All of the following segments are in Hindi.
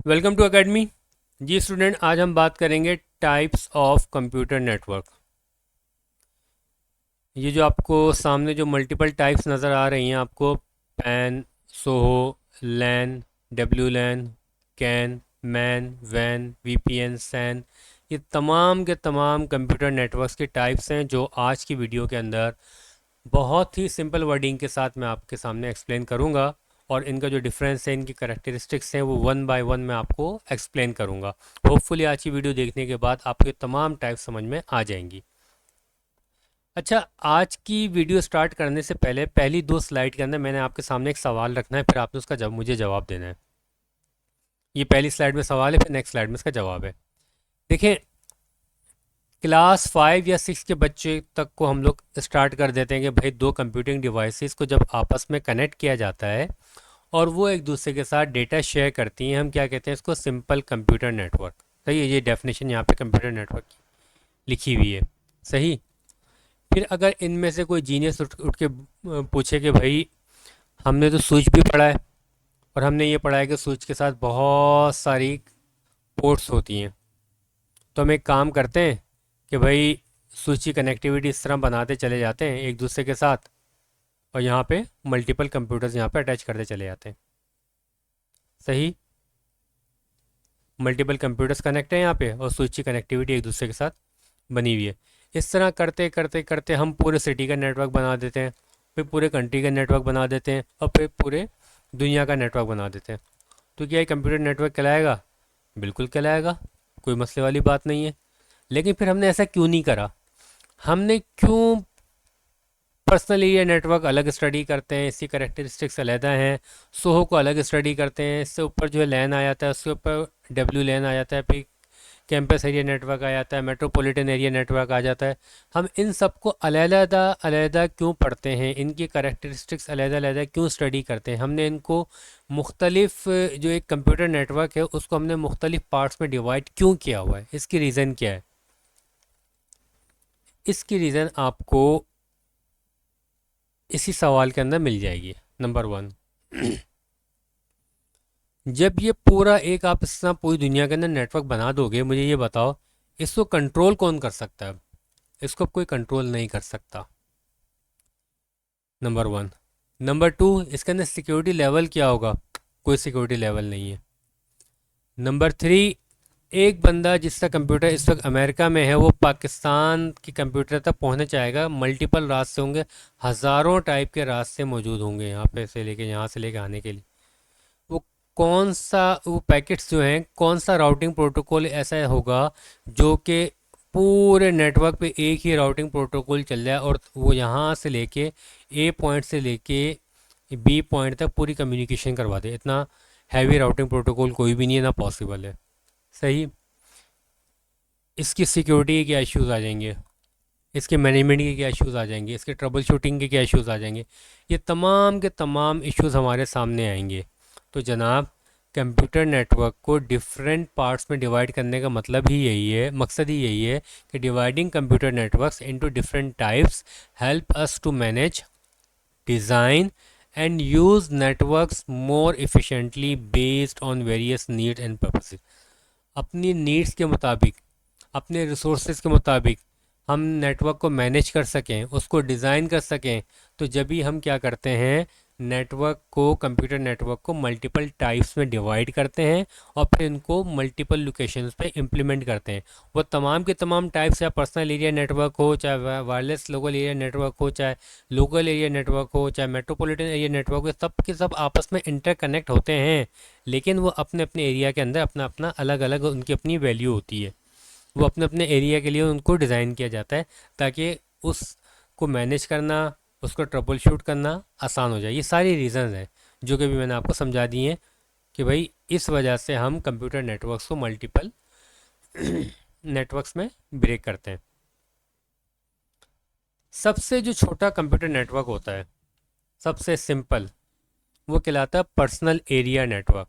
Welcome to academy. जी स्टूडेंट, आज हम बात करेंगे टाइप्स ऑफ कंप्यूटर नेटवर्क। ये जो आपको सामने जो मल्टीपल टाइप्स नज़र आ रही हैं आपको, PAN, SOHO, LAN, W LAN, CAN, MAN, VAN, VPN, SAN, ये तमाम के तमाम कंप्यूटर नेटवर्क्स के टाइप्स हैं जो आज की वीडियो के अंदर बहुत ही सिंपल वर्डिंग के साथ मैं आपके सामने एक्सप्लेन करूंगा। और इनका जो डिफरेंस है, इनकी करेक्टरिस्टिक्स हैं, वो वन बाय वन मैं आपको एक्सप्लेन करूंगा। होपफुली आज की वीडियो देखने के बाद आपको ये तमाम टाइप समझ में आ जाएंगी। अच्छा, आज की वीडियो स्टार्ट करने से पहले पहली दो स्लाइड के अंदर मैंने आपके सामने एक सवाल रखना है, फिर आपने उसका मुझे जवाब देना है। ये पहली स्लाइड में सवाल है, फिर नेक्स्ट स्लाइड में इसका जवाब है। देखिए, क्लास 5 या 6 के बच्चे तक को हम लोग स्टार्ट कर देते हैं कि भाई दो कंप्यूटिंग डिवाइसेस को जब आपस में कनेक्ट किया जाता है और वो एक दूसरे के साथ डेटा शेयर करती हैं, हम क्या कहते हैं इसको, सिंपल कंप्यूटर नेटवर्क। सही है, ये डेफिनेशन यहाँ पे कंप्यूटर नेटवर्क की लिखी हुई है। सही। फिर अगर इनमें से कोई जीनियस उठ के पूछे कि भाई हमने तो स्विच भी पढ़ा है और हमने ये पढ़ा है कि स्विच के साथ बहुत सारी पोर्ट्स होती हैं, तो हम एक काम करते हैं कि भाई स्विच की कनेक्टिविटी इस तरह बनाते चले जाते हैं एक दूसरे के साथ, और यहाँ पे मल्टीपल कंप्यूटर्स यहाँ पे अटैच करते चले जाते हैं। सही। मल्टीपल कंप्यूटर्स कनेक्ट हैं यहाँ पे और स्विच की कनेक्टिविटी एक दूसरे के साथ बनी हुई है। इस तरह करते करते करते हम पूरे सिटी का नेटवर्क बना देते हैं, फिर पूरे कंट्री का नेटवर्क बना देते हैं, और फिर पूरे दुनिया का नेटवर्क बना देते हैं। तो क्या ये कंप्यूटर नेटवर्क कहलाएगा? बिल्कुल कहलाएगा, कोई मसले वाली बात नहीं है। लेकिन फिर हमने ऐसा क्यों नहीं करा? हमने क्यों पर्सनल एरिया नेटवर्क अलग स्टडी करते हैं, इसकी करेक्टरिस्टिक्स अलहदा हैं, सोहो को अलग स्टडी करते हैं, इससे ऊपर जो है लैन आ जाता है, उसके ऊपर डब्ल्यू लैन आ जाता है, फिर कैंपस एरिया नेटवर्क आ जाता है, मेट्रोपॉलिटन एरिया नेटवर्क आ जाता है। हम इन सबको अलहदा अलहदा क्यों पढ़ते हैं, इनकी करेक्टरिस्टिक्स अलहदा अलहदा क्यों स्टडी करते हैं? हमने इनको मुख्तलिफ, जो एक कंप्यूटर नेटवर्क है उसको हमने मुख्तलिफ पार्ट्स में डिवाइड क्यों किया हुआ है? इसकी रीज़न क्या है? इसकी रीज़न आपको इसी सवाल के अंदर मिल जाएगी। नंबर 1, जब ये पूरा एक आप इस तरह पूरी दुनिया के अंदर नेटवर्क बना दोगे, मुझे ये बताओ इसको कंट्रोल कौन कर सकता है? इसको कोई कंट्रोल नहीं कर सकता। नंबर 1। नंबर 2, इसके अंदर सिक्योरिटी लेवल क्या होगा? कोई सिक्योरिटी लेवल नहीं है। नंबर 3, एक बंदा जिसका कंप्यूटर इस वक्त अमेरिका में है, वो पाकिस्तान की कंप्यूटर तक पहुंचना चाहेगा, मल्टीपल रास्ते होंगे, हज़ारों टाइप के रास्ते मौजूद होंगे यहाँ पे से लेके यहाँ से लेके आने के लिए। वो कौन सा, वो पैकेट्स जो हैं, कौन सा राउटिंग प्रोटोकॉल ऐसा होगा जो कि पूरे नेटवर्क पे एक ही राउटिंग प्रोटोकॉल चल जाए और वो यहाँ से लेके ए पॉइंट से लेके बी पॉइंट तक पूरी कम्युनिकेशन करवा दे? इतना हैवी राउटिंग प्रोटोकॉल कोई भी नहीं है, ना पॉसिबल है। सही। इसकी सिक्योरिटी के क्या इश्यूज आ जाएंगे, इसके मैनेजमेंट के क्या इश्यूज आ जाएंगे, इसके ट्रबल शूटिंग के क्या इश्यूज आ जाएंगे, ये तमाम के तमाम इश्यूज हमारे सामने आएंगे। तो जनाब, कंप्यूटर नेटवर्क को डिफरेंट पार्ट्स में डिवाइड करने का मतलब ही यही है, मकसद ही यही है कि dividing computer networks into different types help us to manage, design and use networks more efficiently based on various needs and purposes. अपनी नीड्स के मुताबिक, अपने रिसोर्सेज के मुताबिक हम नेटवर्क को मैनेज कर सकें, उसको डिज़ाइन कर सकें। तो जब भी हम क्या करते हैं, नेटवर्क को, कंप्यूटर नेटवर्क को मल्टीपल टाइप्स में डिवाइड करते हैं और फिर इनको मल्टीपल लोकेशंस पे इम्प्लीमेंट करते हैं। वो तमाम के तमाम टाइप्स, या पर्सनल एरिया नेटवर्क हो, चाहे वायरलेस लोकल एरिया नेटवर्क हो, चाहे लोकल एरिया नेटवर्क हो, चाहे मेट्रोपॉलिटन एरिया नेटवर्क हो, सब के सब आपस में इंटरकनेक्ट होते हैं। लेकिन वो अपने अपने एरिया के अंदर अपना अपना अलग अलग उनकी अपनी वैल्यू होती है। वो अपने अपने एरिया के लिए उनको डिज़ाइन किया जाता है ताकि उसको मैनेज करना, उसको ट्रबल शूट करना आसान हो जाए। ये सारी रीज़न्स हैं जो कि भी मैंने आपको समझा दी हैं कि भाई इस वजह से हम कंप्यूटर नेटवर्क्स को मल्टीपल नेटवर्क्स में ब्रेक करते हैं। सबसे जो छोटा कंप्यूटर नेटवर्क होता है, सबसे सिंपल, वो कहलाता है पर्सनल एरिया नेटवर्क।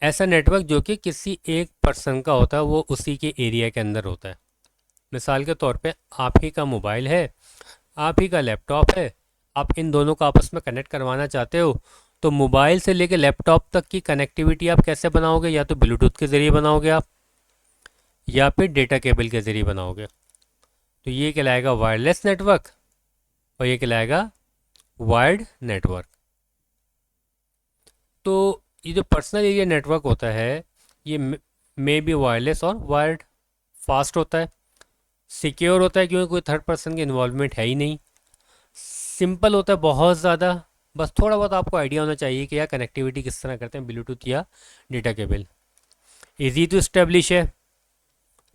ऐसा नेटवर्क जो कि किसी एक पर्सन का होता है, वो उसी के एरिया के अंदर होता है। मिसाल के तौर पे आप ही का मोबाइल है, आप ही का लैपटॉप है, आप इन दोनों को आपस में कनेक्ट करवाना चाहते हो, तो मोबाइल से लेकर लैपटॉप तक की कनेक्टिविटी आप कैसे बनाओगे? या तो ब्लूटूथ के ज़रिए बनाओगे आप, या फिर डेटा केबल के ज़रिए बनाओगे। तो ये कहलाएगा वायरलेस नेटवर्क और ये कहलाएगा वायर्ड नेटवर्क। तो ये जो पर्सनल एरिया नेटवर्क होता है ये मे बी वायरलेस और वायर्ड, फास्ट होता है, सिक्योर होता है क्योंकि कोई थर्ड पर्सन की इन्वॉल्वमेंट है ही नहीं, सिंपल होता है बहुत ज़्यादा, बस थोड़ा बहुत आपको आइडिया होना चाहिए कि यार कनेक्टिविटी किस तरह करते हैं ब्लूटूथ या data cable. Easy to establish है,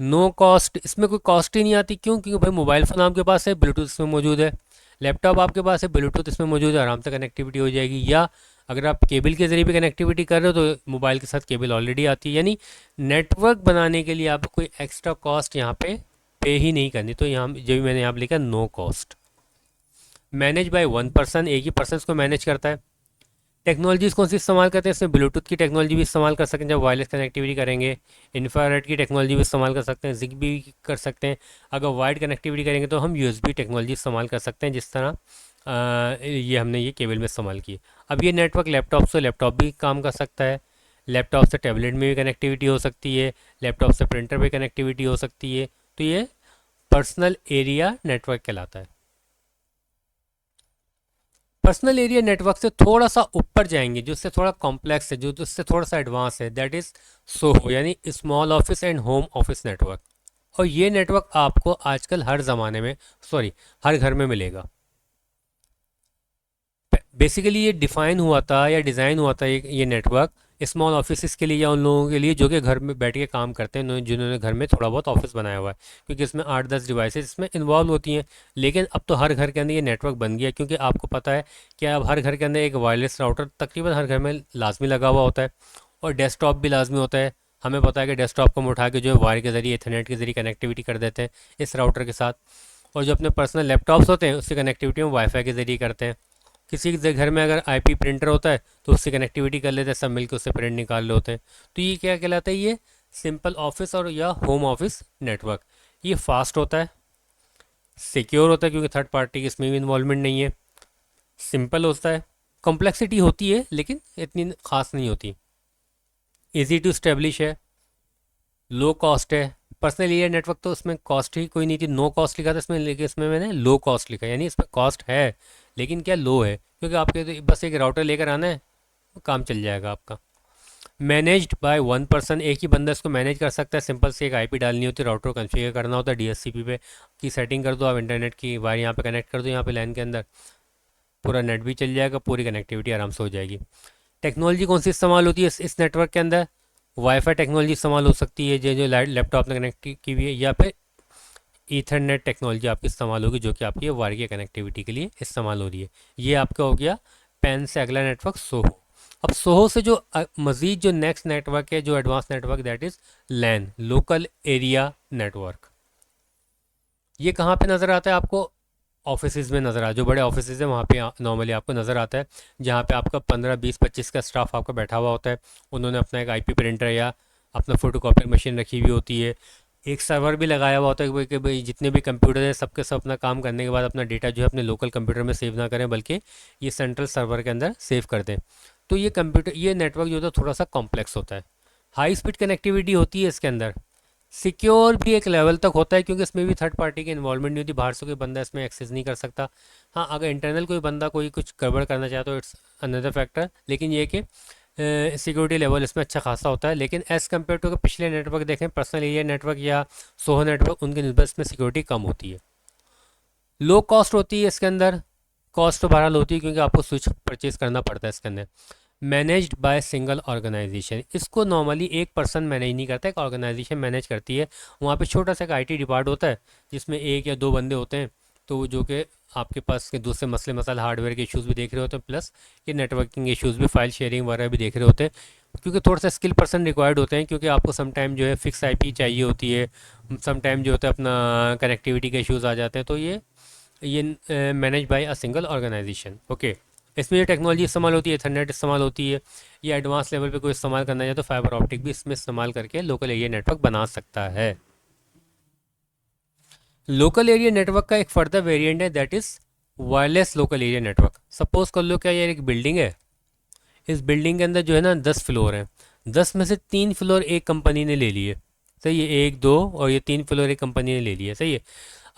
नो कॉस्ट, इसमें कोई कॉस्ट ही नहीं आती। क्यों? क्योंकि भाई मोबाइल फ़ोन आपके पास है, ब्लूटूथ इसमें मौजूद है, लैपटॉप आपके पास है, ब्लूटूथ इसमें मौजूद है, आराम से कनेक्टिविटी हो जाएगी। या अगर आप केबल के ज़रिए भी कनेक्टिविटी कर रहे हो तो मोबाइल के साथ केबल ऑलरेडी आती है, यानी नेटवर्क बनाने के लिए आपको कोई एक्स्ट्रा कॉस्ट यहाँ पे ही नहीं करनी। तो यहाँ जो भी मैंने यहाँ पे लिखा no cost. Manage by one person, एक ही पर्सन को मैनेज करता है। टेक्नोलॉजीज़ कौन सी इस्तेमाल करते हैं? इसमें ब्लूटूथ की टेक्नोलॉजी भी इस्तेमाल कर सकते हैं जब वायरलेस कनेक्टिविटी करेंगे, इंफ्रारेड की टेक्नोलॉजी भी इस्तेमाल कर सकते हैं, जिगबी भी कर सकते हैं। अगर वायर्ड कनेक्टिविटी करेंगे तो हम यूएसबी टेक्नोलॉजी इस्तेमाल कर सकते हैं, जिस तरह ये हमने ये केबल में इस्तेमाल की। अब ये नेटवर्क लैपटॉप से लैपटॉप भी काम कर सकता है, लैपटॉप से टैबलेट में भी कनेक्टिविटी हो सकती है, लैपटॉप से प्रिंटर पे कनेक्टिविटी हो सकती है। तो ये पर्सनल एरिया नेटवर्क कहलाता है। पर्सनल एरिया नेटवर्क से थोड़ा सा ऊपर जाएंगे, जो इससे थोड़ा कॉम्प्लेक्स है, जो इससे थोड़ा सा एडवांस है, दैट इज़ सोहो, यानी small office and home office network. और ये नेटवर्क आपको आजकल हर ज़माने में, सॉरी, हर घर में मिलेगा। बेसिकली ये डिफ़ाइन हुआ था या डिज़ाइन हुआ था ये नेटवर्क स्मॉल ऑफिस के लिए, या उन लोगों के लिए जो कि घर में बैठ के काम करते हैं, जिन्होंने घर में थोड़ा बहुत ऑफिस बनाया हुआ है, क्योंकि इसमें 8-10 डिवाइसेस इसमें इन्वॉल्व होती हैं। लेकिन अब तो हर घर के अंदर ये नेटवर्क बन गया, क्योंकि आपको पता है कि अब हर घर के अंदर एक वायरलेस राउटर तकरीबन हर घर में लाजमी लगा हुआ होता है, और डेस्कटॉप भी लाजमी होता है। हमें पता है कि डेस्कटॉप को हम उठा के जो है वायर के ज़रिए, इथरनेट के ज़रिए कनेक्टिविटी कर देते हैं इस राउटर के साथ। और जो अपने पर्सनल लैपटॉप्स होते हैं उससे कनेक्टिविटी हम वाईफाई के ज़रिए करते हैं। किसी के घर में अगर आईपी प्रिंटर होता है तो उससे कनेक्टिविटी कर लेते हैं, सब मिलकर उससे प्रिंट निकाल रहे होते हैं। तो ये क्या कहलाता है? ये सिंपल ऑफिस और या होम ऑफिस नेटवर्क। ये फास्ट होता है, सिक्योर होता है क्योंकि थर्ड पार्टी की इसमें भी इन्वॉल्वमेंट नहीं है, सिंपल होता है, कॉम्प्लेक्सिटी होती है लेकिन इतनी ख़ास नहीं होती, इजी टू स्टेब्लिश है, लो कॉस्ट है। पर्सनल एरिया नेटवर्क तो उसमें कॉस्ट ही कोई नहीं थी, नो कॉस्ट लिखा था इसमें, लेकिन इसमें मैंने लो कॉस्ट लिखा, यानी इसमें कॉस्ट है लेकिन क्या लो है, क्योंकि आपके तो बस एक राउटर लेकर आना है, काम चल जाएगा आपका। मैनेज्ड बाय वन पर्सन, एक ही बंदा इसको मैनेज कर सकता है। सिंपल से एक आईपी डालनी होती है, राउटर को कॉन्फ़िगर करना होता है, डीएचसीपी पे की सेटिंग कर दो आप, इंटरनेट की वायर यहाँ पे कनेक्ट कर दो, यहाँ पे लाइन के अंदर पूरा नेट भी चल जाएगा, पूरी कनेक्टिविटी आराम से हो जाएगी। टेक्नोलॉजी कौन सी इस्तेमाल होती है इस नेटवर्क के अंदर? वाईफाई टेक्नोलॉजी इस्तेमाल हो सकती है, जो लैपटॉप में कनेक्ट की हुई है, या फिर ईथरनेट टेक्नोलॉजी आपकी इस्तेमाल होगी, जो कि आपकी वायर की कनेक्टिविटी के लिए इस्तेमाल हो रही है। ये आपका हो गया पेन से अगला नेटवर्क सोहो। अब सोहो से जो मज़ीद जो नेक्स्ट नेटवर्क है, जो advance network, that is LAN, local area network. ये कहाँ पे नज़र आता है आपको? ऑफिसेज में नज़र आता है, जो बड़े ऑफिसेज हैं वहाँ पे नॉर्मली आपको नज़र आता है, जहाँ पे आपका 15-20-25 का स्टाफ आपका बैठा हुआ होता है। उन्होंने अपना एक आईपी प्रिंटर या अपना फोटोकॉपी मशीन रखी हुई होती है, एक सर्वर भी लगाया हुआ होता है कि भाई जितने भी कंप्यूटर हैं सबके सब अपना काम करने के बाद अपना डेटा जो है अपने लोकल कंप्यूटर में सेव ना करें, बल्कि ये सेंट्रल सर्वर के अंदर सेव कर दें। तो ये नेटवर्क जो होता है थोड़ा सा कॉम्प्लेक्स होता है, हाई स्पीड कनेक्टिविटी होती है इसके अंदर, सिक्योर भी एक लेवल तक होता है क्योंकि इसमें भी थर्ड पार्टी की इन्वॉल्वमेंट नहीं होती, बाहर से कोई बंदा इसमें एक्सेस नहीं कर सकता। हाँ, अगर इंटरनल कोई बंदा कोई कुछ गड़बड़ करना चाहे तो इट्स अनदर फैक्टर, लेकिन ये कि सिक्योरिटी लेवल इसमें अच्छा खासा होता है। लेकिन एज़ कम्पेयर टू पिछले नेटवर्क देखें, पर्सनल एरिया नेटवर्क या सोहो नेटवर्क, उनकी निस्बत इसमें सिक्योरिटी कम होती है, लो कॉस्ट होती है इसके अंदर। कॉस्ट तो बहरहाल होती है क्योंकि आपको स्विच परचेज़ करना पड़ता है इसके अंदर। मैनेज्ड बाय सिंगल ऑर्गेनाइजेशन, इसको नॉर्मली एक पर्सन मैनेज नहीं करता, एक ऑर्गेनाइजेशन मैनेज करती है। वहाँ पे छोटा सा एक आईटी डिपार्ट होता है जिसमें एक या दो बंदे होते हैं, तो जो कि आपके पास के दूसरे मसले मसाले हार्डवेयर के इश्यूज़ भी देख रहे होते हैं, प्लस ये नेटवर्किंग इश्यूज़ भी, फाइल शेयरिंग वगैरह भी देख रहे होते हैं, क्योंकि थोड़ा सा स्किल पर्सन रिक्वायर्ड होते हैं, क्योंकि आपको सम टाइम जो है फिक्स आईपी चाहिए होती है, सम टाइम जो होता है अपना कनेक्टिविटी के इश्यूज़ आ जाते हैं। तो ये manage by a single organization. Okay, इसमें ये टेक्नोलॉजी इस्तेमाल होती है, इथरनेट इस्तेमाल होती है, या एडवांस लेवल पे कोई इस्तेमाल करना चाहे तो फाइबर ऑप्टिक भी इसमें इस्तेमाल करके लोकल एरिया नेटवर्क बना सकता है। लोकल एरिया नेटवर्क का एक फर्दर वेरिएंट है, that is wireless local area network. Suppose कर लो क्या यार एक बिल्डिंग है, इस बिल्डिंग के अंदर जो है ना 10 फ्लोर हैं। 10 में से 3 फ्लोर एक कंपनी ने ले लिए, सही है, 1 2 और ये 3 फ्लोर एक कंपनी ने ले लिए, सही है।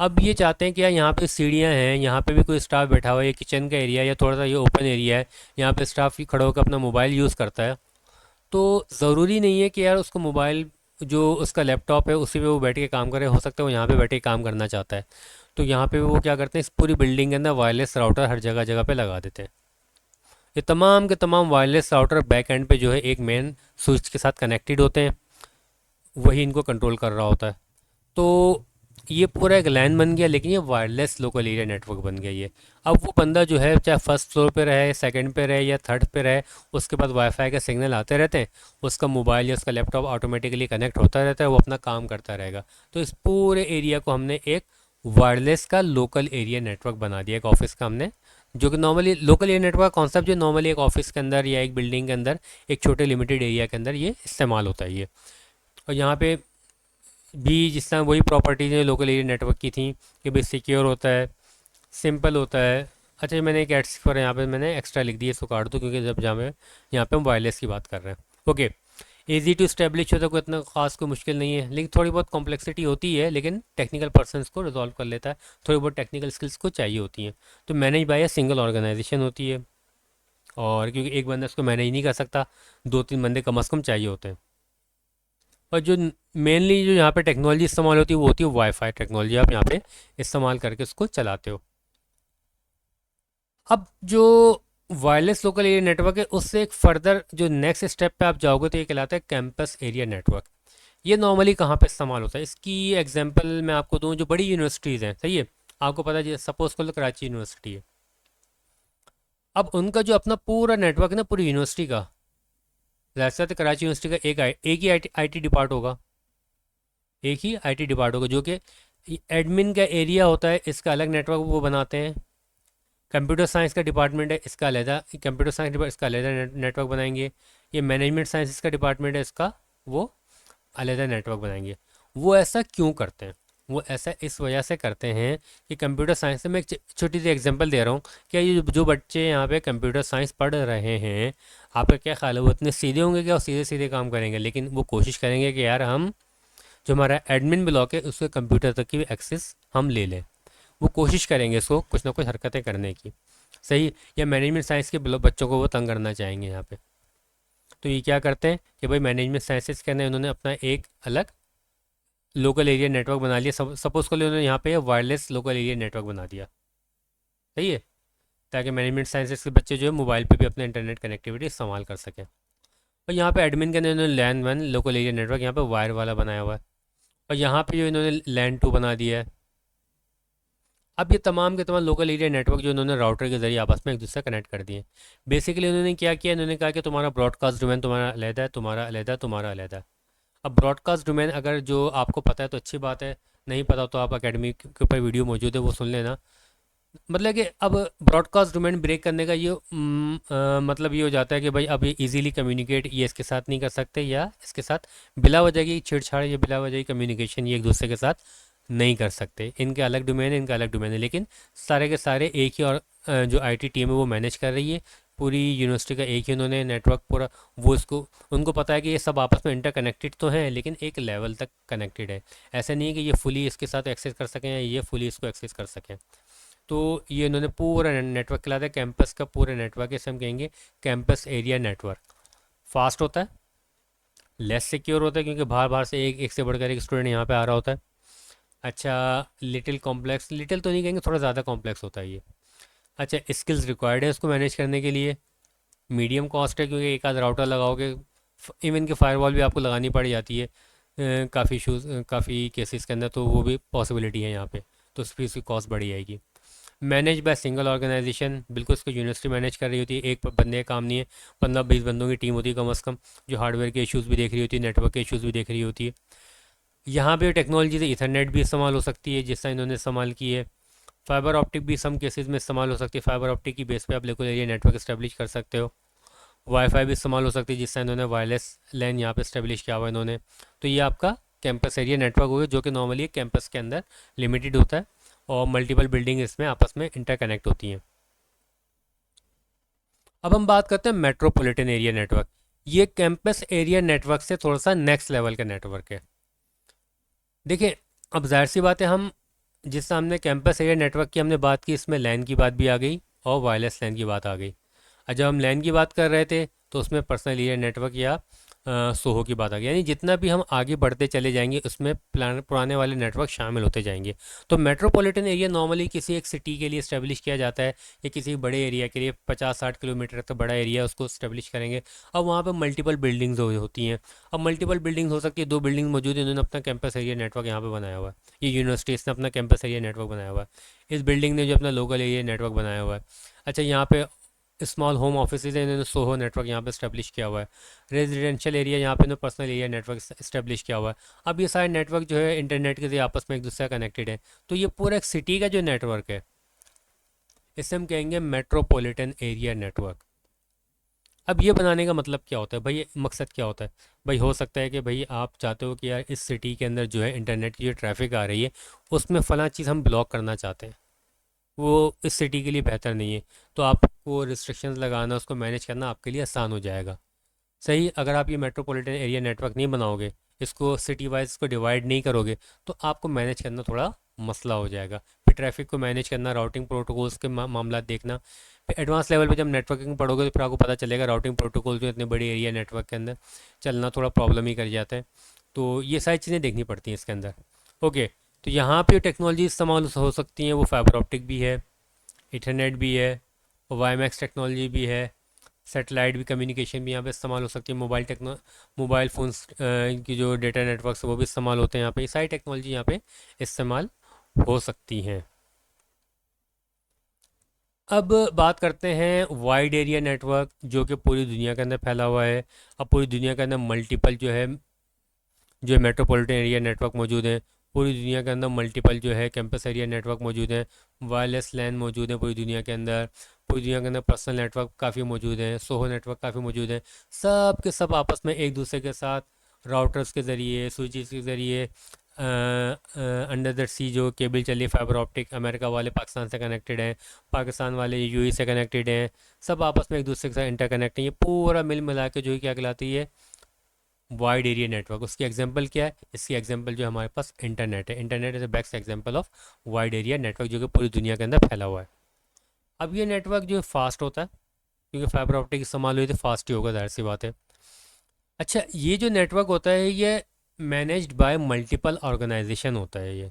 अब ये चाहते हैं कि यार यहाँ पे सीढ़ियाँ हैं, यहाँ पे भी कोई स्टाफ बैठा हुआ है, ये किचन का एरिया या थोड़ा सा ये ओपन एरिया है, यहाँ पे स्टाफ खड़ा होकर अपना मोबाइल यूज़ करता है। तो ज़रूरी नहीं है कि यार उसको मोबाइल, जो उसका लैपटॉप है उसी पे वो बैठ के काम करे, हो सकता है वो यहाँ पे बैठ के काम करना चाहता है। तो यहाँ पे वो क्या करते हैं, इस पूरी बिल्डिंग के अंदर वायरलेस राउटर हर जगह जगह पे लगा देते हैं। ये तमाम के तमाम वायरलेस राउटर बैक एंड पे जो है एक मेन स्विच के साथ कनेक्टेड होते हैं, वही इनको कंट्रोल कर रहा होता है। तो ये पूरा एक लैन बन गया, लेकिन ये वायरलेस लोकल एरिया नेटवर्क बन गया ये। अब वो बंदा जो है चाहे फर्स्ट फ्लोर पे रहे, सेकंड पे रहे या थर्ड पे रहे, उसके बाद वाईफाई का सिग्नल आते रहते हैं, उसका मोबाइल या उसका लैपटॉप ऑटोमेटिकली कनेक्ट होता रहता है, वो अपना काम करता रहेगा। तो इस पूरे एरिया को हमने एक वायरलेस का लोकल एरिया नेटवर्क बना दिया, एक ऑफिस का हमने, जो कि normally local area network concept जो नॉर्मली एक ऑफिस के अंदर या एक बिल्डिंग के अंदर एक छोटे लिमिटेड एरिया के अंदर ये इस्तेमाल होता है ये। और यहाँ पे भी जिस तरह वही प्रॉपर्टीज हैं लोकल एरिया नेटवर्क की थी कि भाई सिक्योर होता है, सिंपल होता है। अच्छा, मैंने एक एड्स पर यहाँ पे मैंने एक्स्ट्रा लिख दिया, इसको काट दूँ क्योंकि जब जहाँ में यहाँ पे हम वायरलेस की बात कर रहे हैं। ओके, ईजी टू स्टैब्लिश होता है, कोई इतना खास कोई मुश्किल नहीं है, लेकिन थोड़ी बहुत कॉम्प्लेक्सिटी होती है, लेकिन टेक्निकल पर्सनस को रिजॉल्व कर लेता है, थोड़ी बहुत टेक्निकल स्किल्स को चाहिए होती हैं। तो manage by a single organization होती है, और क्योंकि एक बंदा इसको मैनेज नहीं कर सकता, 2 3 बंदे कम अज़ कम चाहिए होते हैं। और जो मेनली जो यहाँ पे टेक्नोलॉजी इस्तेमाल होती है वो होती है वाईफाई टेक्नोलॉजी, आप यहाँ पे इस्तेमाल करके उसको चलाते हो। अब जो वायरलेस लोकल एरिया नेटवर्क है उससे एक फर्दर जो नेक्स्ट स्टेप पे आप जाओगे तो ये कहलाता है कैंपस एरिया नेटवर्क। ये नॉर्मली कहाँ पे इस्तेमाल होता है, इसकी एग्जांपल मैं आपको दूँ, जो बड़ी यूनिवर्सिटीज़ हैं, सही है, आपको पता है, सपोज कर लो कराची यूनिवर्सिटी है। अब उनका जो अपना पूरा नेटवर्क है ना पूरी यूनिवर्सिटी का, जैसे तो कराची यूनिवर्सिटी का एक ही आई टी डिपार्ट होगा, एक ही आईटी डिपार्ट होगा, जो कि एडमिन का एरिया होता है, इसका अलग नेटवर्क वो बनाते हैं। कंप्यूटर साइंस का डिपार्टमेंट है, इसका अलग कंप्यूटर साइंस इसका अलग नेटवर्क बनाएंगे। ये मैनेजमेंट साइंस का डिपार्टमेंट है, इसका वो अलग नेटवर्क बनाएंगे। वो ऐसा क्यों करते हैं, वो ऐसा इस वजह से करते हैं कि कंप्यूटर साइंस से मैं एक छोटी सी एग्जांपल दे रहा हूँ। क्या ये जो बच्चे यहाँ पे कंप्यूटर साइंस पढ़ रहे हैं, आपका क्या ख्याल है, वो इतने सीधे होंगे क्या, वो सीधे सीधे काम करेंगे? लेकिन वो कोशिश करेंगे कि यार हम जो हमारा एडमिन ब्लॉक है उसके कंप्यूटर तक की एक्सेस हम ले लें। वो कोशिश करेंगे इसको कुछ ना कुछ हरकतें करने की, सही। या मैनेजमेंट साइंस के बच्चों को वो तंग करना चाहेंगे यहाँ पे। तो ये क्या करते हैं कि भाई मैनेजमेंट साइंसेस के अंदर उन्होंने अपना एक अलग लोकल एरिया नेटवर्क बना लिया। सपोज कर लो उन्होंने यहाँ पे वायरलेस लोकल एरिया नेटवर्क बना दिया, सही है, ताकि मैनेजमेंट साइंसेस के बच्चे जो है मोबाइल पे भी अपना इंटरनेट कनेक्टिविटी इस्तेमाल कर सकें। और यहाँ पे एडमिन के अंदर इन्होंने लैन वन लोकल एरिया नेटवर्क यहाँ पे वायर वाला बनाया हुआ है, और यहाँ पे जो इन्होंने लैन टू बना दिया है। अब ये तमाम के तमाम लोकल एरिया नेटवर्क जो इन्होंने राउटर के जरिए आपस में एक दूसरे कनेक्ट कर दिए। बेसिकली उन्होंने क्या किया, इन्होंने कहा कि तुम्हारा ब्रॉडकास्ट डोमेन तुम्हारा अलग है, तुम्हारा अलग है, तुम्हारा अलग है। अब ब्रॉडकास्ट डोमेन अगर जो आपको पता है तो अच्छी बात है, नहीं पता तो आप अकेडमी के ऊपर वीडियो मौजूद है वो सुन लेना। मतलब कि अब ब्रॉडकास्ट डोमेन ब्रेक करने का ये मतलब ये हो जाता है कि भाई अब ये इजीली कम्युनिकेट ये इसके साथ नहीं कर सकते, या इसके साथ बिला वजह की छेड़छाड़ या बिला वजह की कम्युनिकेशन ये एक दूसरे के साथ नहीं कर सकते। इनके अलग डोमेन है, इनका अलग डोमेन है, लेकिन सारे के सारे एक ही, और जो आईटी टीम है वो मैनेज कर रही है पूरी यूनिवर्सिटी का, एक ही उन्होंने नेटवर्क पूरा, वो इसको उनको पता है कि ये सब आपस में इंटरकनेक्टेड तो हैं लेकिन एक लेवल तक कनेक्टेड है। ऐसा नहीं है कि ये फुली इसके साथ एक्सेस कर सकें या ये फुली इसको एक्सेस कर सकें। तो ये इन्होंने पूरा नेटवर्क खिलाता है, कैंपस का पूरा नेटवर्क, इसे हम कहेंगे कैंपस एरिया नेटवर्क। फास्ट होता है, लेस सिक्योर होता है क्योंकि बाहर बाहर से एक एक से बढ़कर एक स्टूडेंट यहाँ पे आ रहा होता है। अच्छा, लिटिल कॉम्प्लेक्स, लिटिल तो नहीं कहेंगे, थोड़ा ज़्यादा कॉम्प्लेक्स होता है ये। अच्छा, स्किल्स रिक्वायर्ड है उसको मैनेज करने के लिए। मीडियम कॉस्ट है क्योंकि एक आध राउटर लगाओगे, इवन कि फायरवॉल भी आपको लगानी पड़ जाती है काफ़ी इशूज़, काफ़ी केसेस के अंदर, तो वो भी पॉसिबिलिटी है यहाँ पे, तो उस पर उसकी कॉस्ट बढ़ी जाएगी। मैनेज बाय सिंगल ऑर्गेनाइजेशन, बिल्कुल इसको यूनिवर्सिटी मैनेज कर रही होती है, एक बंदे का काम नहीं है, 15 20 बंदों की टीम होती है कम अज़ कम, जो हार्डवेयर के इश्यूज़ भी देख रही होती है, नेटवर्क के इश्यूज़ भी देख रही होती है। यहाँ पे टेक्नोलॉजी से इथरनेट भी इस्तेमाल हो सकती है जिस तरह इन्होंने इस्तेमाल की है। फाइबर ऑप्टिक भी सम केसेस में इस्तेमाल हो सकती है, फाइबर ऑप्टिक की बेस पे आप लोकल एरिया नेटवर्क इस्टेब्लिश कर सकते हो। वाईफाई भी इस्तेमाल हो सकती है जिस तरह इन्होंने वायरलेस लैन यहाँ पे इस्टेब्लिश किया हुआ है इन्होंने। तो ये आपका कैंपस एरिया नेटवर्क होगा जो कि नॉर्मली कैंपस के अंदर लिमिटेड होता है, और मल्टीपल बिल्डिंग इसमें आपस में इंटरकनेक्ट होती हैं। अब हम बात करते हैं मेट्रोपॉलिटन एरिया नेटवर्क। ये कैंपस एरिया नेटवर्क से थोड़ा सा नेक्स्ट लेवल का नेटवर्क है। देखिए, अब जाहिर सी बात है, हम जिस हमने कैंपस एरिया नेटवर्क की हमने बात की, इसमें लैन की बात भी आ गई और वायरलेस लैन की बात आ गई। और जब हम लैन की बात कर रहे थे तो उसमें पर्सनल एरिया नेटवर्क या सोहो की बात आ गई। यानी जितना भी हम आगे बढ़ते चले जाएंगे उसमें पुराने वाले नेटवर्क शामिल होते जाएंगे। तो मेट्रोपॉलिटन एरिया नॉर्मली किसी एक सिटी के लिए इस्टेब्लिश किया जाता है, या किसी बड़े एरिया के लिए 50-60 किलोमीटर का बड़ा एरिया उसको इस्टेब्लिश करेंगे। अब वहाँ पर मल्टीपल बिल्डिंग्स होती हैं। अब मल्टीपल बिल्डिंग्स हो सकती है, 2 बिल्डिंग मौजूद है, उन्होंने अपना कैंपस एरिया नेटवर्क यहाँ पे बनाया हुआ है। ये यूनिवर्सिटीज़ ने अपना कैंपस एरिया नेटवर्क बनाया हुआ है, इस बिल्डिंग ने जो अपना लोकल एरिया नेटवर्क बनाया हुआ है। अच्छा, यहाँ पे स्मॉल होम ऑफिसेज है, इन्होंने सोहो नेटवर्क यहाँ पे इस्टेब्लिश किया हुआ है। रेजिडेंशियल एरिया यहाँ पे इन्होंने पर्सनल एरिया नेटवर्क इस्टेब्लिश किया हुआ है। अब ये सारे नेटवर्क जो है इंटरनेट के जरिए आपस में एक दूसरे से कनेक्टेड है। तो ये पूरा एक सिटी का जो नेटवर्क है, इसे हम कहेंगे मेट्रोपॉलिटन एरिया नेटवर्क। अब ये बनाने का मतलब क्या होता है भाई, मकसद क्या होता है भाई? हो सकता है कि भाई आप चाहते हो कि यार इस सिटी के अंदर जो है इंटरनेट की जो ट्रैफिक आ रही है उसमें फ़लाँ चीज़ हम ब्लॉक करना चाहते हैं, वो इस सिटी के लिए बेहतर नहीं है। तो आपको रिस्ट्रिक्शंस लगाना, उसको मैनेज करना आपके लिए आसान हो जाएगा। सही, अगर आप ये मेट्रोपॉलिटन एरिया नेटवर्क नहीं बनाओगे, इसको सिटी वाइज इसको डिवाइड नहीं करोगे, तो आपको मैनेज करना थोड़ा मसला हो जाएगा। फिर ट्रैफिक को मैनेज करना, राउटिंग प्रोटोकॉल्स के मामला देखना। फिर एडवांस लेवल पे जब नेटवर्किंग पढ़ोगे तो फिर आपको पता चलेगा राउटिंग प्रोटोकॉल जो इतने बड़े एरिया नेटवर्क के अंदर चलना थोड़ा प्रॉब्लम ही कर जाता है। तो ये सारी चीज़ें देखनी पड़ती हैं इसके अंदर। ओके, तो यहाँ पे टेक्नोलॉजी इस्तेमाल हो सकती हैं, वो फाइबर ऑप्टिक भी है, इथरनेट भी है, वाईमैक्स टेक्नोलॉजी भी है, सेटेलाइट भी, कम्युनिकेशन भी यहाँ पे इस्तेमाल हो सकती है। मोबाइल फ़ोन्स की जो डेटा नेटवर्क्स वो भी इस्तेमाल होते हैं यहाँ पे। ये सारी टेक्नोलॉजी यहाँ पे इस्तेमाल हो सकती हैं। अब बात करते हैं वाइड एरिया नेटवर्क, जो कि पूरी दुनिया के अंदर फैला हुआ है। अब पूरी दुनिया के अंदर मल्टीपल जो है मेट्रोपॉलिटन एरिया नेटवर्क मौजूद हैं। पूरी दुनिया के अंदर मल्टीपल जो है कैंपस एरिया नेटवर्क मौजूद हैं। वायरलेस लैन मौजूद है पूरी दुनिया के अंदर। पूरी दुनिया के अंदर पर्सनल नेटवर्क काफ़ी मौजूद हैं, सोहो नेटवर्क काफ़ी मौजूद हैं। सब के सब आपस में एक दूसरे के साथ राउटर्स के ज़रिए, स्विचेस के ज़रिए, अंडर द सी जो केबल चली है फाइबर ऑप्टिक, अमेरिका वाले पाकिस्तान से कनेक्टेड हैं, पाकिस्तान वाले यूएई से कनेक्टेड हैं। सब आपस में एक दूसरे के साथ इंटरकनेक्ट हैं। ये पूरा मिल मिला के जो है क्या कहलाती है, वाइड एरिया नेटवर्क। उसकी एग्जांपल क्या है? इसकी एग्जांपल जो हमारे पास इंटरनेट है। Internet is the best example of wide area network, जो कि पूरी दुनिया के अंदर फैला हुआ है। अब ये नेटवर्क जो है फास्ट होता है, क्योंकि फाइबर ऑप्टिक इस्तेमाल हुई तो फास्ट ही होगा, जाहिर सी बात है। अच्छा, ये जो नेटवर्क होता है ये मैनेज्ड बाय मल्टीपल ऑर्गेनाइजेशन होता है। ये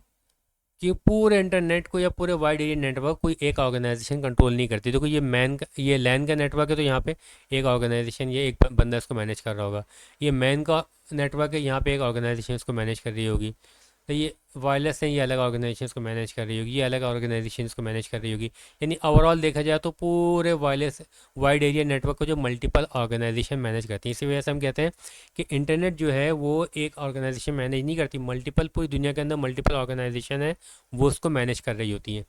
कि पूरे इंटरनेट को या पूरे वाइड एरिया नेटवर्क कोई एक ऑर्गेनाइजेशन कंट्रोल नहीं करती। देखो, ये लैन का नेटवर्क है, तो यहाँ पे एक ऑर्गेनाइजेशन, ये एक बंदा इसको मैनेज कर रहा होगा। ये मैन का नेटवर्क है, यहाँ पे एक ऑर्गेनाइजेशन इसको मैनेज कर रही होगी। तो ये वायरलेस है, ये अलग ऑर्गेनाइजेशन इसको मैनेज कर रही होगी, ये अलग ऑर्गेनाइजेशन इसको मैनेज कर रही होगी। यानी ओवरऑल देखा जाए तो पूरे वाइड एरिया नेटवर्क को जो मल्टीपल ऑर्गेनाइजेशन मैनेज करती हैं। इसी वजह से हम कहते हैं कि इंटरनेट जो है वो एक ऑर्गेनाइजेशन मैनेज नहीं करती, मल्टीपल, पूरी दुनिया के अंदर मल्टीपल ऑर्गेनाइजेशन है वो उसको मैनेज कर रही होती हैं।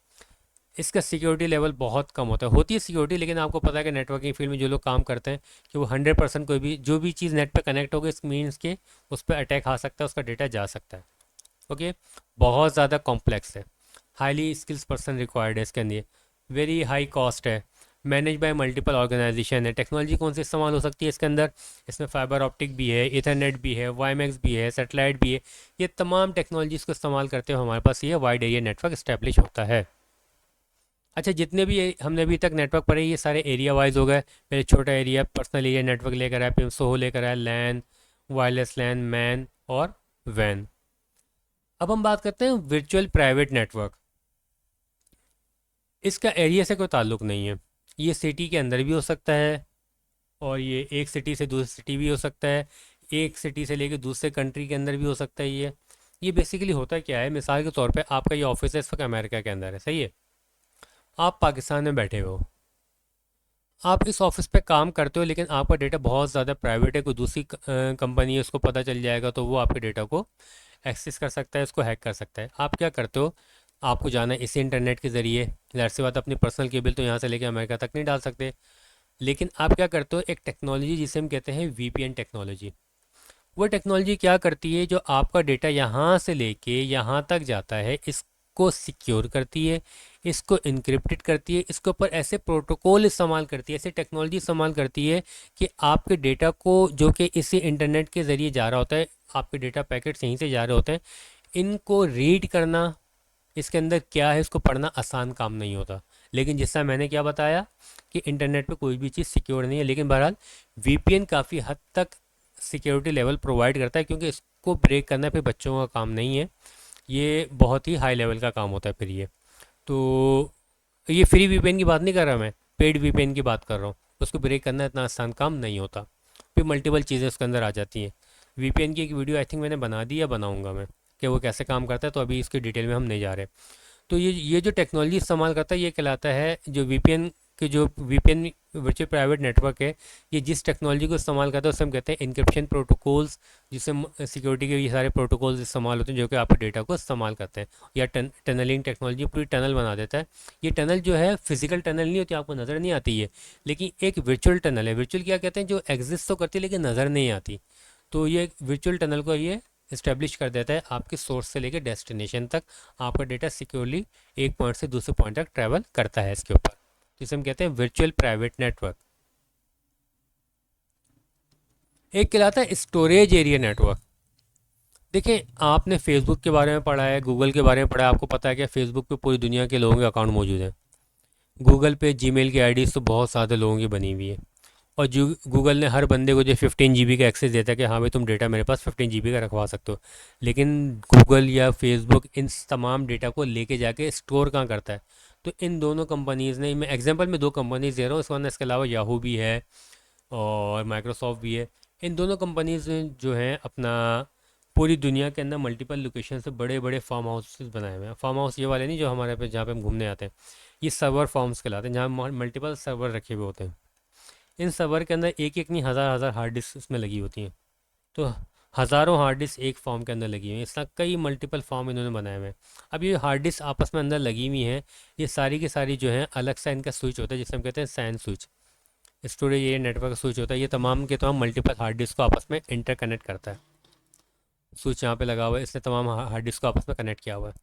इसका सिक्योरिटी लेवल बहुत कम होता है, होती है सिक्योरिटी, लेकिन आपको पता है कि नेटवर्किंग फील्ड में जो लोग काम करते हैं कि वो 100% कोई भी जो भी चीज़ नेट पे कनेक्ट होगी, इस मीन्स के उस पर अटैक आ सकता है, उसका डेटा जा सकता है। ओके, बहुत ज़्यादा कॉम्प्लेक्स है, हाईली स्किल्स पर्सन रिक्वायर्ड है इसके अंदर, वेरी हाई कॉस्ट है, मैनेज बाय मल्टीपल ऑर्गेनाइजेशन है। टेक्नोलॉजी कौन सी इस्तेमाल हो सकती है इसके अंदर? इसमें फाइबर ऑप्टिक भी है, इथरनेट भी है, वाईमैक्स भी है, सेटेलाइट भी है। ये तमाम टेक्नोलॉजीज़ को इस्तेमाल करते हुए हमारे पास ये वाइड एरिया नेटवर्क इस्टेब्लिश होता है। अच्छा, जितने भी हमने अभी तक नेटवर्क पढ़े ये सारे एरिया वाइज हो गए। पहले छोटा एरिया पर्सनल एरिया नेटवर्क लेकर आया, फिर सोहो लेकर आया, लैन, वायरलेस लैन, मैन और वैन। अब हम बात करते हैं वर्चुअल प्राइवेट नेटवर्क। इसका एरिया से कोई ताल्लुक़ नहीं है, ये सिटी के अंदर भी हो सकता है और ये एक सिटी से दूसरी सिटी भी हो सकता है, एक सिटी से लेकर दूसरे कंट्री के अंदर भी हो सकता है। ये बेसिकली होता क्या है, मिसाल के तौर पे आपका ये ऑफिस है इस वक्त अमेरिका के अंदर है, सही है, आप पाकिस्तान में बैठे हो, आप इस ऑफिस पे काम करते हो, लेकिन आपका डेटा बहुत ज़्यादा प्राइवेट है, कोई दूसरी कंपनी है उसको पता चल जाएगा तो वो आपके डेटा को एक्सेस कर सकता है, उसको हैक कर सकता है। आप क्या करते हो, आपको जाना है इसी इंटरनेट के ज़रिए, ज़ाहिर सी बात अपनी पर्सनल केबल तो यहाँ से लेकर अमेरिका तक नहीं डाल सकते, लेकिन आप क्या करते हो, एक टेक्नोलॉजी जिसे हम कहते हैं वीपीएन टेक्नोलॉजी। वो टेक्नोलॉजी क्या करती है, जो आपका डेटा यहाँ से लेके यहाँ तक जाता है इसको सिक्योर करती है, इसको इनक्रिप्टेड करती है, इसके ऊपर ऐसे प्रोटोकॉल इस्तेमाल करती है, ऐसे टेक्नोलॉजी इस्तेमाल करती है कि आपके डेटा को, जो कि इसी इंटरनेट के ज़रिए जा रहा होता है, आपके डेटा पैकेट्स यहीं से जा रहे होते हैं, इनको रीड करना, इसके अंदर क्या है इसको पढ़ना आसान काम नहीं होता। लेकिन जिससे मैंने क्या बताया कि इंटरनेट पे कोई भी चीज़ सिक्योर नहीं है, लेकिन बहरहाल वीपीएन काफ़ी हद तक सिक्योरिटी लेवल प्रोवाइड करता है, क्योंकि इसको ब्रेक करना फिर बच्चों का काम नहीं है, ये बहुत ही हाई लेवल का काम होता है फिर ये। तो ये फ्री वीपीएन की बात नहीं कर रहा मैं, पेड वीपीएन की बात कर रहा हूँ। उसको ब्रेक करना इतना आसान काम नहीं होता, फिर मल्टीपल चीज़ें उसके अंदर आ जाती हैं। वीपीएन की एक वीडियो आई थिंक मैंने बना दी या बनाऊंगा मैं, कि वो कैसे काम करता है, तो अभी इसकी डिटेल में हम नहीं जा रहे। तो ये जो टेक्नोलॉजी इस्तेमाल करता है ये कहलाता है, जो वीपीएन के जो वीपीएन वर्चुअल प्राइवेट नेटवर्क है, ये जिस टेक्नोलॉजी को इस्तेमाल करता है उसे हम कहते हैं इनक्रिप्शन प्रोटोकॉल्स, जिससे सिक्योरिटी के ये सारे प्रोटोकॉल्स इस्तेमाल होते हैं जो कि आपके डेटा को इस्तेमाल करते हैं। या टनलिंग टेक्नोलॉजी पूरी टनल बना देता है। ये टनल जो है फिजिकल टनल नहीं होती, आपको नज़र नहीं आती है, लेकिन एक वर्चुअल टनल है। वर्चुअल क्या कहते हैं, जो एग्जिस्ट तो करती है लेकिन नज़र नहीं आती। तो ये वर्चुअल टनल को ये इस्टेब्लिश कर देता है, आपके सोर्स से लेकर डेस्टिनेशन तक आपका डेटा सिक्योरली एक पॉइंट से दूसरे पॉइंट तक ट्रैवल करता है इसके ऊपर, जिसे हम कहते हैं वर्चुअल प्राइवेट नेटवर्क। एक कहलाता है स्टोरेज एरिया नेटवर्क। देखिए, आपने फेसबुक के बारे में पढ़ा है, गूगल के बारे में पढ़ा है, आपको पता है कि फेसबुक पे पूरी दुनिया के लोगों के अकाउंट मौजूद हैं। गूगल पे जीमेल की आईडीज़ तो बहुत सारे लोगों की बनी हुई है। और जो गूगल ने हर बंदे को जो 15 GB का एक्सेस देता है कि हाँ भाई तुम डेटा मेरे पास 15 GB का रखवा सकते हो, लेकिन गूगल या फेसबुक इन तमाम डेटा को लेके जाके स्टोर कहाँ करता है? तो इन दोनों कंपनीज़ ने, मैं एग्जांपल में दो कंपनीज दे रहा हूँ, इसके अलावा याहू भी है और माइक्रोसॉफ्ट भी है। इन दोनों कंपनीज ने जो है अपना पूरी दुनिया के अंदर मल्टीपल लोकेशन से बड़े बड़े फार्म हाउसेस बनाए हुए हैं। फार्म हाउस ये वाले नहीं जो हमारे पे, जहाँ पे हम घूमने आते हैं, ये सर्वर फार्म्स कहलाते हैं, जहाँ मल्टीपल सर्वर रखे हुए होते हैं। इन सर्वर के अंदर एक एक नहीं, हज़ार हज़ार हार्ड डिस्क इसमें लगी होती हैं। तो हज़ारों हार्ड डिस्क एक फॉर्म के अंदर लगी हुई हैं। इस तरह कई मल्टीपल फॉर्म इन्होंने बनाए हुए हैं। अब ये हार्ड डिस्क आपस में अंदर लगी हुई हैं, ये सारी की सारी जो है अलग सा इनका स्विच होता है, जिसे हम कहते हैं SAN switch, storage area network switch होता है। ये तमाम के तमाम मल्टीपल हार्ड डिस्क को आपस में इंटरकनेक्ट करता है। स्विच यहाँ पे लगा हुआ है, इसने तमाम हार्ड डिस्क को आपस में कनेक्ट किया हुआ है।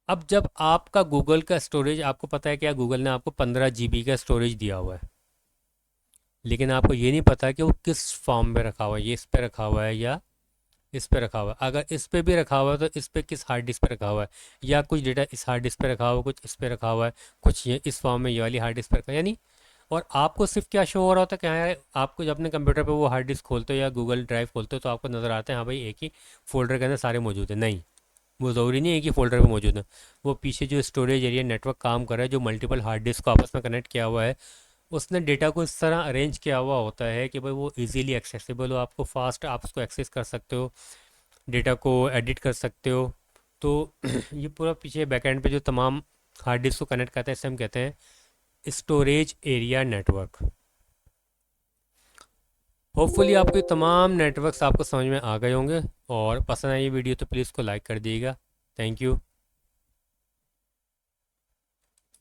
अब जब आपका गूगल का स्टोरेज, आपको पता है क्या, गूगल ने आपको 15 GB का स्टोरेज दिया हुआ है, लेकिन आपको ये नहीं पता कि वो किस फॉर्म पे रखा हुआ है, ये इस पे रखा हुआ है या इस पे रखा हुआ है। अगर इस पे भी रखा हुआ है तो इस पे किस हार्ड डिस्क पे रखा हुआ है, या कुछ डेटा इस हार्ड डिस्क पे रखा हुआ है, कुछ इस पे रखा हुआ है, कुछ ये इस फॉर्म में ये वाली हार्ड डिस्क पे रखा है, यानी। और आपको सिर्फ क्या शो हो रहा होता है, क्या है, आपको जब अपने कंप्यूटर पे वो हार्ड डिस्क खोलते हो या गूगल ड्राइव खोलते हो तो आपको नज़र आता है हाँ भाई एक ही फोल्डर के अंदर सारे मौजूद है। नहीं, वो ज़रूरी नहीं है कि फोल्डर पे मौजूद है। वो पीछे जो स्टोरेज एरिया नेटवर्क काम कर रहा है, जो मल्टीपल हार्ड डिस्क को आपस में कनेक्ट किया हुआ है, उसने डेटा को इस तरह अरेंज किया हुआ होता है कि भाई वो इजीली एक्सेसिबल हो, आपको फास्ट आप उसको एक्सेस कर सकते हो, डेटा को एडिट कर सकते हो। तो ये पूरा पीछे बैकएंड पे जो तमाम हार्ड डिस्क को कनेक्ट करता है, इसे हम कहते हैं स्टोरेज एरिया नेटवर्क। होपफुली आपको ये तमाम नेटवर्क्स आपको समझ में आ गए होंगे, और पसंद आई ये वीडियो तो प्लीज़ को लाइक कर दिएगा। Thank you.